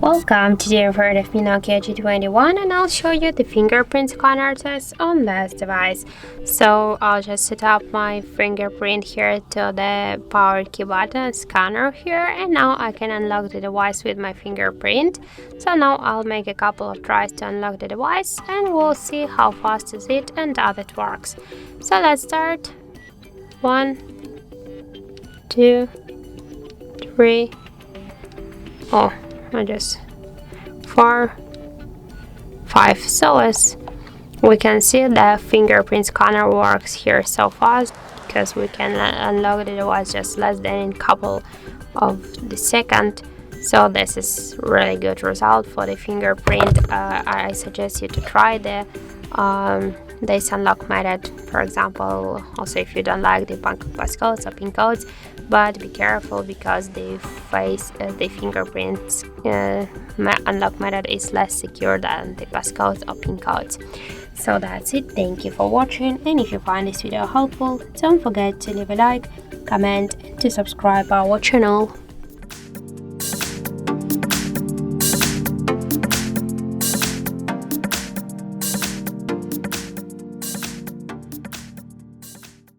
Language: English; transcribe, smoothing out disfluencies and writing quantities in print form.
Welcome, today I've heard of me Nokia G21 and I'll show you the fingerprint scanner test on this device. So I'll just set up my fingerprint here to the power key button scanner here, and now I can unlock the device with my fingerprint. So now I'll make a couple of tries to unlock the device and we'll see how fast is it and how it works. So let's start. 1, 2, 3. Oh, I just 4, 5. So as we can see, the fingerprint scanner works here so fast because we can unlock the device just less than a couple of the second. So this is really good result for the fingerprint. I suggest you to try this unlock method, for example, also if you don't like the passcodes or pin codes, but be careful because the fingerprint unlock method is less secure than the passcodes or pin codes. So that's it. Thank you for watching, and if you find this video helpful, don't forget to leave a like, comment and to subscribe our channel.